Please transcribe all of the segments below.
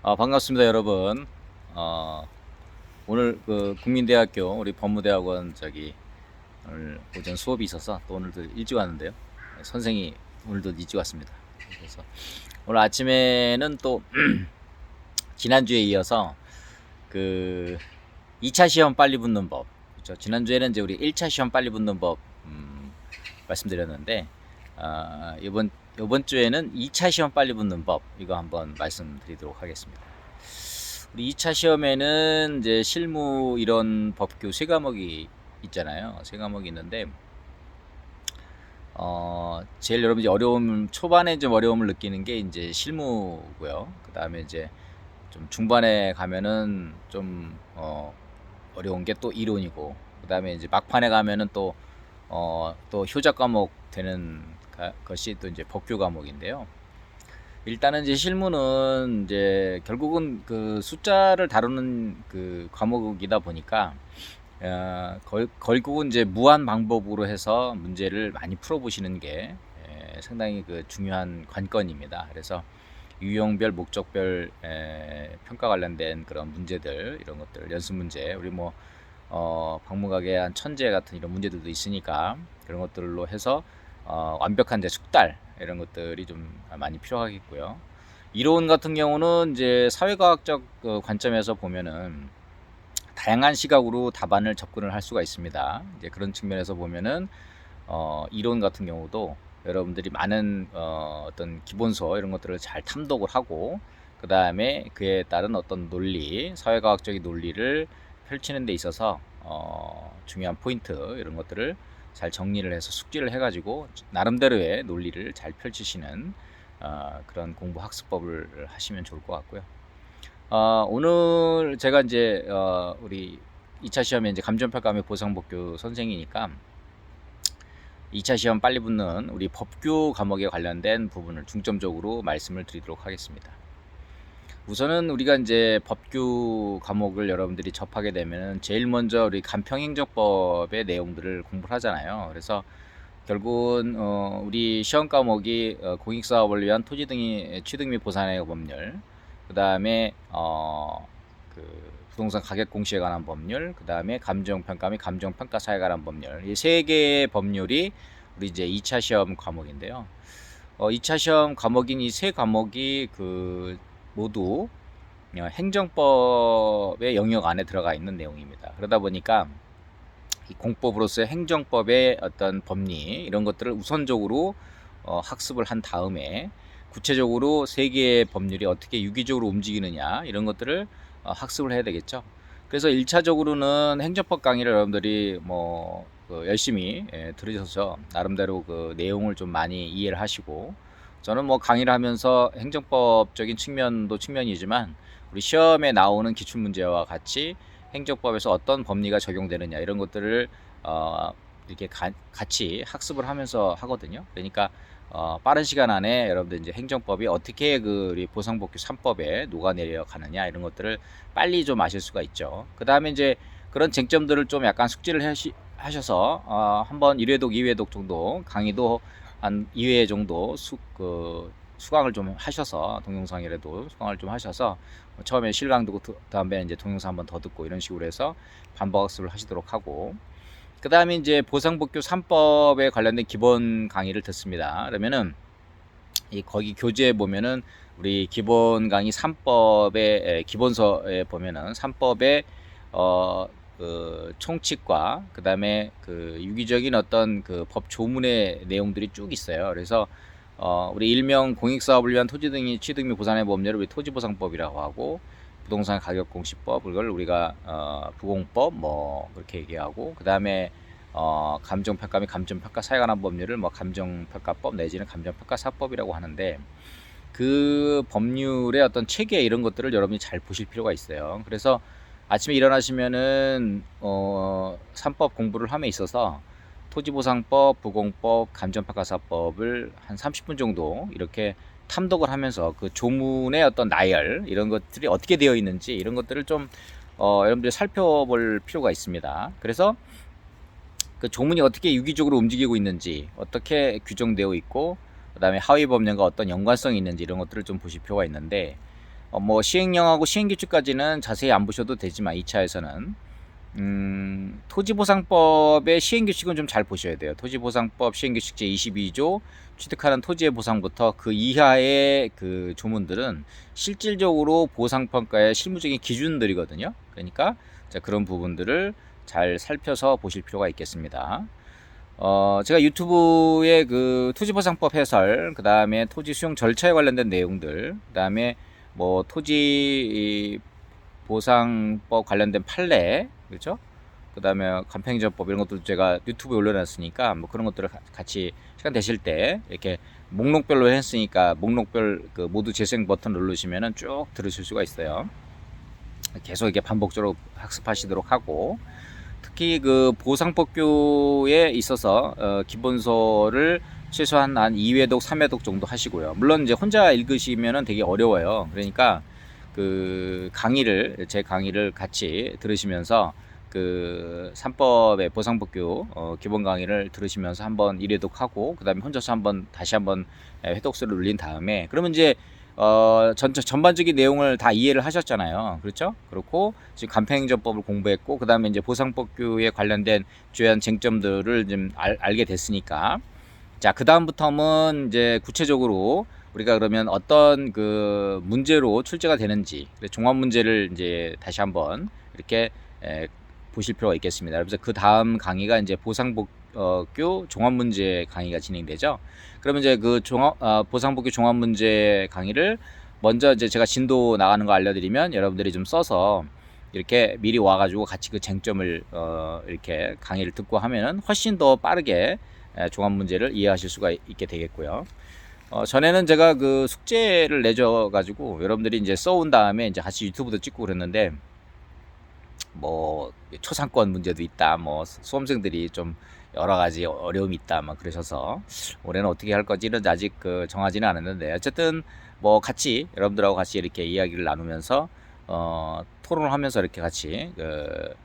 반갑습니다, 여러분. 어, 오늘 그 국민대학교 우리 법무대학원 오늘 오전 수업이 있어서 또 오늘도 일찍 왔는데요. 선생이 오늘도 일찍 왔습니다. 그래서 오늘 아침에는 또 지난주에 이어서 그 2차 시험 빨리 붙는 법. 그렇죠? 지난주에는 이제 우리 1차 시험 빨리 붙는 법 말씀드렸는데 이번 주에는 2차 시험 빨리 붙는 법 이거 한번 말씀드리도록 하겠습니다. 우리 2차 시험에는 이제 실무 이론 법규 세 과목이 있잖아요. 세 과목이 있는데 제일 여러분이 초반에 좀 어려움을 느끼는 게 이제 실무고요. 그다음에 이제 좀 중반에 가면은 좀 어려운 게 또 이론이고, 그다음에 이제 막판에 가면은 또 효자 과목 되는 것이 또 이제 법규 과목인데요. 일단은 이제 실무는 이제 결국은 그 숫자를 다루는 그 과목이다 보니까 결국은 이제 무한 방법으로 해서 문제를 많이 풀어보시는 게 상당히 그 중요한 관건입니다. 그래서 유형별, 목적별 평가 관련된 그런 문제들, 이런 것들 연습 문제, 우리 뭐 박물각의 한 천재 같은 이런 문제들도 있으니까 그런 것들로 해서 완벽한 이제 숙달 이런 것들이 좀 많이 필요하겠고요. 이론 같은 경우는 이제 사회과학적 관점에서 보면은 다양한 시각으로 답안을 접근을 할 수가 있습니다. 이제 그런 측면에서 보면은 이론 같은 경우도 여러분들이 많은 어떤 기본서 이런 것들을 잘 탐독을 하고, 그 다음에 그에 따른 어떤 논리, 사회과학적인 논리를 펼치는 데 있어서 중요한 포인트 이런 것들을 잘 정리를 해서 숙지를 해가지고 나름대로의 논리를 잘 펼치시는 그런 공부 학습법을 하시면 좋을 것 같고요. 오늘 제가 이제 우리 2차 시험에 이제 감정평가 및 보상법규 선생이니까 2차 시험 빨리 붙는 우리 법규 과목에 관련된 부분을 중점적으로 말씀을 드리도록 하겠습니다. 우선은 우리가 이제 법규 과목을 여러분들이 접하게 되면 제일 먼저 우리 간평행정법의 내용들을 공부를 하잖아요. 그래서 결국은 우리 시험 과목이 공익사업을 위한 토지 등의 취득 및 보상의 법률, 그 다음에 그 부동산 가격 공시에 관한 법률, 그 다음에 감정평가 및 감정평가사에 관한 법률, 이 세 개의 법률이 우리 이제 2차 시험 과목인데요. 2차 시험 과목인 이 세 과목이 그 모두 행정법의 영역 안에 들어가 있는 내용입니다. 그러다 보니까 이 공법으로서의 행정법의 어떤 법리 이런 것들을 우선적으로 학습을 한 다음에 구체적으로 세 개의 법률이 어떻게 유기적으로 움직이느냐 이런 것들을 학습을 해야 되겠죠. 그래서 1차적으로는 행정법 강의를 여러분들이 열심히 들으셔서 나름대로 그 내용을 좀 많이 이해를 하시고, 저는 뭐 강의를 하면서 행정법적인 측면이지만 우리 시험에 나오는 기출문제와 같이 행정법에서 어떤 법리가 적용되느냐 이런 것들을 이렇게 같이 학습을 하면서 하거든요. 그러니까 빠른 시간 안에 여러분들 이제 행정법이 어떻게 그 보상법규 3법에 녹아내려 가느냐 이런 것들을 빨리 좀 아실 수가 있죠. 그 다음에 이제 그런 쟁점들을 좀 약간 숙지를 하셔서 한번 1회독, 2회독 정도 강의도 한 2회 정도 수강을 좀 하셔서, 동영상이라도 수강을 좀 하셔서 처음에 실강 듣고 다음에 이제 동영상 한번 더 듣고 이런 식으로 해서 반복 학습을 하시도록 하고, 그 다음에 이제 보상법규 3법에 관련된 기본 강의를 듣습니다. 그러면은 거기 교재에 보면은 우리 기본 강의 3법의 기본서에 보면은 3법의 그 총칙과 그 다음에 그 유기적인 어떤 그 법 조문의 내용들이 쭉 있어요. 그래서 우리 일명 공익사업을 위한 토지 등의 취득 및 보상의 법률을 우리 토지보상법이라고 하고, 부동산 가격공시법 이걸 우리가 부공법 뭐 그렇게 얘기하고, 그 다음에 감정평가 및 감정평가사에 관한 법률을 뭐 감정평가법 내지는 감정평가사법이라고 하는데, 그 법률의 어떤 체계 이런 것들을 여러분이 잘 보실 필요가 있어요. 그래서 아침에 일어나시면은 3법 공부를 함에 있어서 토지보상법, 부공법, 감정평가사법을 한 30분 정도 이렇게 탐독을 하면서 그 조문의 어떤 나열 이런 것들이 어떻게 되어 있는지 이런 것들을 좀 여러분들이 살펴볼 필요가 있습니다. 그래서 그 조문이 어떻게 유기적으로 움직이고 있는지, 어떻게 규정되어 있고, 그 다음에 하위 법령과 어떤 연관성이 있는지 이런 것들을 좀 보실 필요가 있는데, 뭐 시행령하고 시행규칙까지는 자세히 안 보셔도 되지만 2차에서는 토지보상법의 시행규칙은 좀 잘 보셔야 돼요. 토지보상법 시행규칙 제22조 취득하는 토지의 보상부터 그 이하의 그 조문들은 실질적으로 보상평가의 실무적인 기준들이거든요. 그러니까 그런 부분들을 잘 살펴서 보실 필요가 있겠습니다. 제가 유튜브에 그 토지보상법 해설, 그 다음에 토지 수용 절차에 관련된 내용들, 그 다음에 뭐 토지 보상법 관련된 판례, 그렇죠? 그 다음에 간편행정법 이런 것도 제가 유튜브에 올려놨으니까 뭐 그런 것들을 같이 시간 되실 때 이렇게 목록별로 했으니까 목록별 그 모두 재생 버튼 누르시면은 쭉 들으실 수가 있어요. 계속 이렇게 반복적으로 학습하시도록 하고, 특히 그 보상법규에 있어서 기본서를 최소한 한 2회독, 3회독 정도 하시고요. 물론 이제 혼자 읽으시면은 되게 어려워요. 그러니까 그 강의를, 제 강의를 같이 들으시면서 그 3법의 보상법규 기본 강의를 들으시면서 한번 1회독 하고, 그 다음에 혼자서 한번 다시 한번 회독서를 올린 다음에, 그러면 이제 전반적인 내용을 다 이해를 하셨잖아요. 그렇죠? 그렇고 지금 간편행정법을 공부했고, 그 다음에 이제 보상법규에 관련된 주요한 쟁점들을 좀 알게 됐으니까, 자, 그 다음부터는 이제 구체적으로 우리가 그러면 어떤 그 문제로 출제가 되는지 종합 문제를 이제 다시 한번 이렇게 보실 필요가 있겠습니다. 그래서 그 다음 강의가 이제 보상법규 종합 문제 강의가 진행되죠. 그러면 이제 그 보상법규 종합 문제 강의를 먼저 이제 제가 진도 나가는 거 알려드리면 여러분들이 좀 써서 이렇게 미리 와가지고 같이 그 쟁점을 이렇게 강의를 듣고 하면은 훨씬 더 빠르게 종합 문제를 이해하실 수가 있게 되겠고요. 전에는 제가 그 숙제를 내줘 가지고 여러분들이 이제 써온 다음에 이제 같이 유튜브도 찍고 그랬는데, 뭐 초상권 문제도 있다, 뭐 수험생들이 좀 여러 가지 어려움이 있다 막 그러셔서 올해는 어떻게 할 건지는 아직 그 정하지는 않았는데, 어쨌든 뭐 같이 여러분들하고 같이 이렇게 이야기를 나누면서 토론을 하면서 이렇게 같이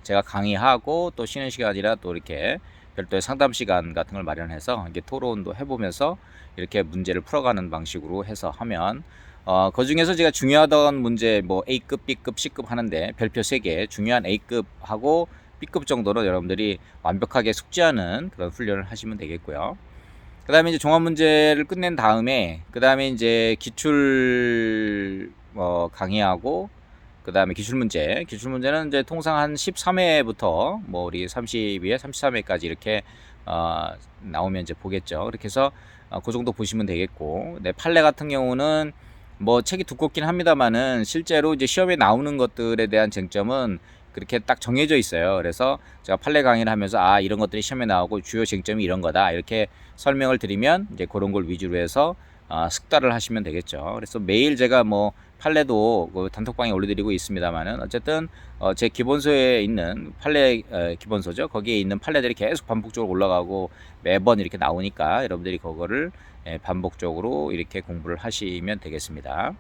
제가 강의하고 또 쉬는 시간이라 또 이렇게 별도의 상담 시간 같은 걸 마련해서 이렇게 토론도 해보면서 이렇게 문제를 풀어가는 방식으로 해서 하면, 그 중에서 제가 중요하던 문제 뭐 A급, B급, C급 하는데 별표 3개, 중요한 A급하고 B급 정도로 여러분들이 완벽하게 숙지하는 그런 훈련을 하시면 되겠고요. 그 다음에 이제 종합 문제를 끝낸 다음에, 그 다음에 이제 기출 강의하고, 그 다음에 기출문제는 이제 통상 한 13회부터 뭐 우리 32회, 33회까지 이렇게 나오면 이제 보겠죠. 그렇게 해서 그 정도 보시면 되겠고, 네, 판례 같은 경우는 뭐 책이 두껍긴 합니다만은 실제로 이제 시험에 나오는 것들에 대한 쟁점은 그렇게 딱 정해져 있어요. 그래서 제가 판례 강의를 하면서 이런 것들이 시험에 나오고 주요 쟁점이 이런 거다 이렇게 설명을 드리면 이제 그런 걸 위주로 해서 숙달을 하시면 되겠죠. 그래서 매일 제가 뭐 판례도 그 단톡방에 올려드리고 있습니다만은, 어쨌든 제 기본서에 있는 판례 기본서죠. 거기에 있는 판례들이 계속 반복적으로 올라가고 매번 이렇게 나오니까 여러분들이 그거를 반복적으로 이렇게 공부를 하시면 되겠습니다.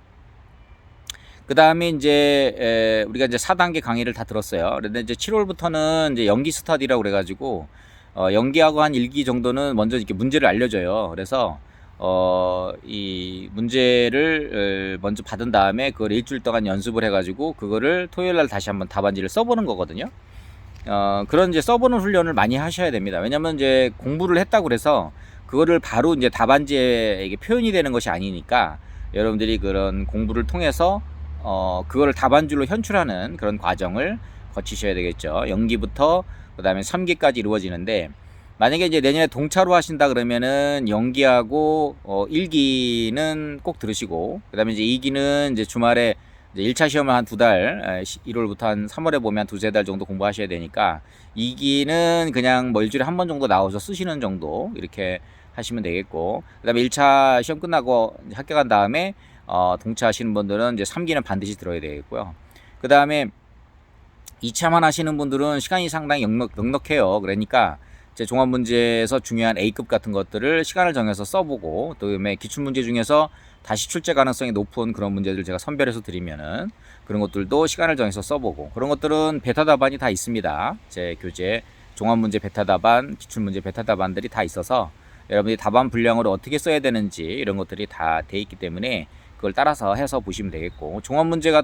그 다음에 이제 우리가 이제 4단계 강의를 다 들었어요. 그런데 이제 7월부터는 이제 연기 스터디라고 그래가지고 연기하고 한 1기 정도는 먼저 이렇게 문제를 알려줘요. 그래서 이 문제를 먼저 받은 다음에 그걸 일주일 동안 연습을 해가지고 그거를 토요일날 다시 한번 답안지를 써보는 거거든요. 그런 이제 써보는 훈련을 많이 하셔야 됩니다. 왜냐면 이제 공부를 했다고 그래서 그거를 바로 이제 답안지에 이게 표현이 되는 것이 아니니까, 여러분들이 그런 공부를 통해서 그거를 답안지로 현출하는 그런 과정을 거치셔야 되겠죠. 연기부터 그 다음에 3기까지 이루어지는데, 만약에 이제 내년에 동차로 하신다 그러면은 연기하고 1기는 꼭 들으시고, 그 다음에 이제 2기는 이제 주말에 이제 1차 시험을 한 2달, 1월부터 한 3월에 보면 한 2-3달 정도 공부하셔야 되니까 2기는 그냥 뭐 일주일에 한 번 정도 나와서 쓰시는 정도 이렇게 하시면 되겠고, 그 다음에 1차 시험 끝나고 합격한 다음에 동차 하시는 분들은 이제 3기는 반드시 들어야 되겠고요. 그 다음에 2차만 하시는 분들은 시간이 상당히 넉넉해요. 그러니까 제 종합문제에서 중요한 A급 같은 것들을 시간을 정해서 써보고, 또 그다음에 기출문제 중에서 다시 출제 가능성이 높은 그런 문제들 제가 선별해서 드리면은 그런 것들도 시간을 정해서 써보고, 그런 것들은 베타 답안이 다 있습니다. 제 교재 종합문제 베타 답안, 기출문제 베타 답안들이 다 있어서 여러분이 답안 분량을 어떻게 써야 되는지 이런 것들이 다 돼 있기 때문에 그걸 따라서 해서 보시면 되겠고, 종합 문제가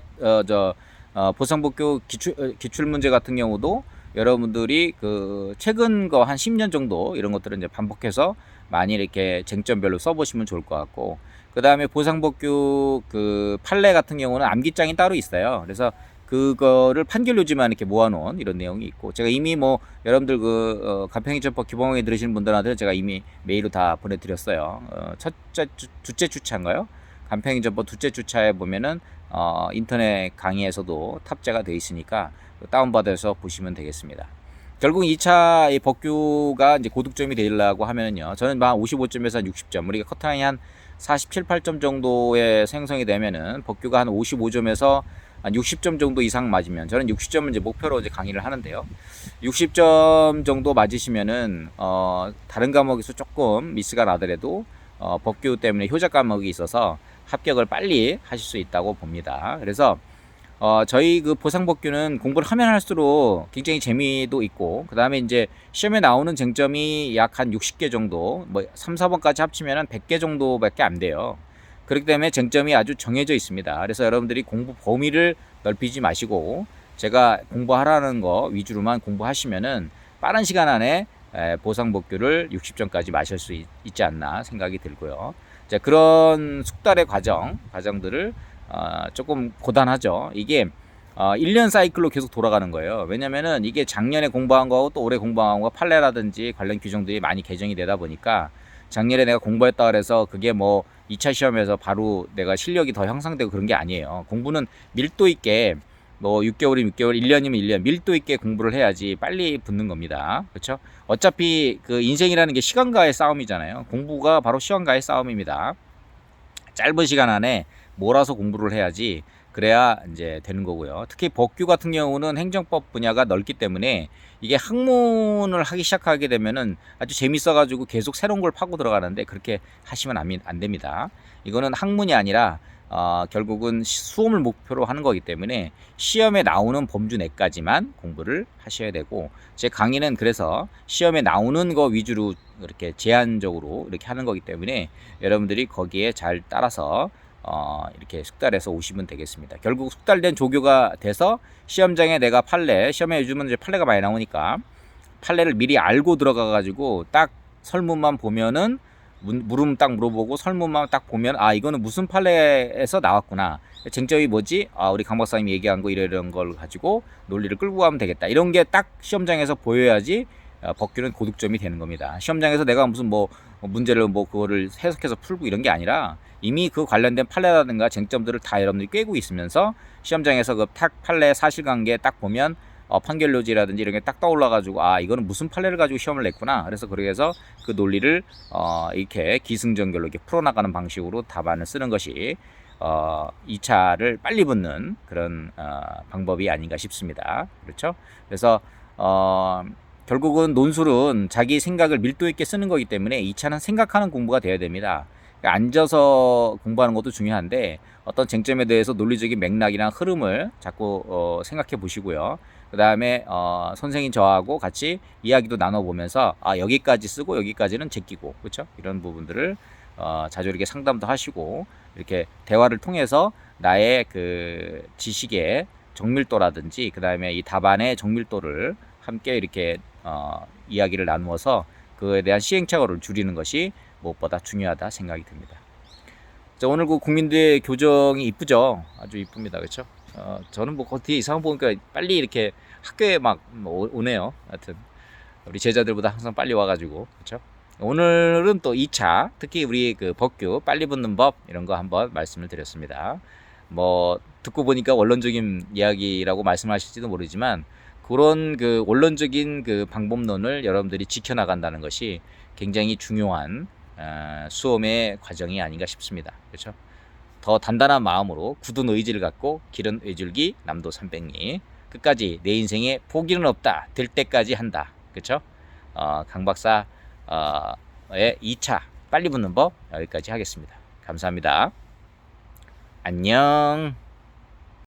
보상복교 기출 문제 같은 경우도 여러분들이 그 최근 거 한 10년 정도 이런 것들은 이제 반복해서 많이 이렇게 쟁점별로 써보시면 좋을 것 같고, 그 다음에 보상복교 그 판례 같은 경우는 암기장이 따로 있어요. 그래서 그거를 판결료지만 이렇게 모아놓은 이런 내용이 있고, 제가 이미 뭐 여러분들 그 간편행정법 기본강의 들으시는 분들한테 제가 이미 메일로 다 보내드렸어요. 두째 주차인가요? 간편행정법 두째 주차에 보면은 인터넷 강의에서도 탑재가 되어 있으니까 다운받아서 보시면 되겠습니다. 결국 2차 이 법규가 이제 고득점이 되려고 하면은요, 저는 한 55점에서 한 60점, 우리가 커트라인이 한 47, 8점 정도의 생성이 되면은 법규가 한 55점에서 한 60점 정도 이상 맞으면, 저는 60점을 이제 목표로 이제 강의를 하는데요. 60점 정도 맞으시면은 다른 과목에서 조금 미스가 나더라도 법규 때문에 효자 과목이 있어서 합격을 빨리 하실 수 있다고 봅니다. 그래서 저희 그 보상법규는 공부를 하면 할수록 굉장히 재미도 있고, 그 다음에 이제 시험에 나오는 쟁점이 약 한 60개 정도, 뭐 3, 4번까지 합치면 100개 정도밖에 안 돼요. 그렇기 때문에 쟁점이 아주 정해져 있습니다. 그래서 여러분들이 공부 범위를 넓히지 마시고, 제가 공부하라는 거 위주로만 공부하시면은 빠른 시간 안에 보상복규를 60점까지 마실 수 있지 않나 생각이 들고요. 자, 그런 숙달의 과정들을 조금 고단하죠. 이게 1년 사이클로 계속 돌아가는 거예요. 왜냐면은 이게 작년에 공부한 거하고 또 올해 공부한 거 판례라든지 관련 규정들이 많이 개정이 되다 보니까, 작년에 내가 공부했다 그래서 그게 뭐 2차 시험에서 바로 내가 실력이 더 향상되고 그런 게 아니에요. 공부는 밀도 있게, 뭐 6개월이면 6개월, 1년이면 1년 밀도 있게 공부를 해야지 빨리 붙는 겁니다. 그렇죠? 어차피 그 인생이라는 게 시간과의 싸움이잖아요. 공부가 바로 시간과의 싸움입니다. 짧은 시간 안에 몰아서 공부를 해야지 그래야 이제 되는 거고요. 특히 법규 같은 경우는 행정법 분야가 넓기 때문에 이게 학문을 하기 시작하게 되면은 아주 재밌어가지고 계속 새로운 걸 파고 들어가는데, 그렇게 하시면 안 됩니다. 이거는 학문이 아니라 결국은 수험을 목표로 하는 거기 때문에 시험에 나오는 범주 내까지만 공부를 하셔야 되고, 제 강의는 그래서 시험에 나오는 거 위주로 이렇게 제한적으로 이렇게 하는 거기 때문에 여러분들이 거기에 잘 따라서 이렇게 숙달해서 오시면 되겠습니다. 결국 숙달된 조교가 돼서 시험장에 내가 시험에 요즘은 이제 판례가 많이 나오니까 판례를 미리 알고 들어가 가지고 딱 설문만 보면은 물음 딱 물어보고 설문만 딱 보면, 이거는 무슨 판례에서 나왔구나, 쟁점이 뭐지, 우리 강 박사님이 얘기한 거 이런 걸 가지고 논리를 끌고 가면 되겠다, 이런 게 딱 시험장에서 보여야지 법규는 고득점이 되는 겁니다. 시험장에서 내가 무슨 뭐 문제를 뭐 그거를 해석해서 풀고 이런 게 아니라 이미 그 관련된 판례라든가 쟁점들을 다 여러분들이 꿰고 있으면서 시험장에서 그 판례 사실관계 딱 보면 판결료지라든지 이런 게 딱 떠올라가지고, 이거는 무슨 판례를 가지고 시험을 냈구나. 그래서 그렇게 해서 그 논리를 이렇게 기승전결로 이렇게 풀어나가는 방식으로 답안을 쓰는 것이 2차를 빨리 붙는 그런 방법이 아닌가 싶습니다. 그렇죠? 그래서 결국은 논술은 자기 생각을 밀도 있게 쓰는 거기 때문에 2차는 생각하는 공부가 되어야 됩니다. 앉아서 공부하는 것도 중요한데, 어떤 쟁점에 대해서 논리적인 맥락이나 흐름을 자꾸 생각해 보시고요. 그 다음에 선생님 저하고 같이 이야기도 나눠보면서 여기까지 쓰고 여기까지는 제끼고, 그렇죠? 이런 부분들을 자주 이렇게 상담도 하시고, 이렇게 대화를 통해서 나의 그 지식의 정밀도라든지 그 다음에 이 답안의 정밀도를 함께 이렇게 이야기를 나누어서 그에 대한 시행착오를 줄이는 것이 무엇보다 중요하다 생각이 듭니다. 자, 오늘 그 국민대 교정이 이쁘죠? 아주 이쁩니다. 그렇죠? 저는 뭐 뒤에 이상한 거 보니까 빨리 이렇게 학교에 막 오네요. 하여튼 우리 제자들보다 항상 빨리 와가지고, 그렇죠? 오늘은 또 2차, 특히 우리 그 법규 빨리 붙는 법 이런 거 한번 말씀을 드렸습니다. 뭐 듣고 보니까 원론적인 이야기라고 말씀하실지도 모르지만, 그런 그 원론적인 그 방법론을 여러분들이 지켜나간다는 것이 굉장히 중요한 수험의 과정이 아닌가 싶습니다. 그렇죠? 더 단단한 마음으로 굳은 의지를 갖고 기른 의줄기 남도 300리, 끝까지 내 인생에 포기는 없다, 될 때까지 한다. 그렇죠? 강 박사의 2차 빨리 붙는 법 여기까지 하겠습니다. 감사합니다. 안녕.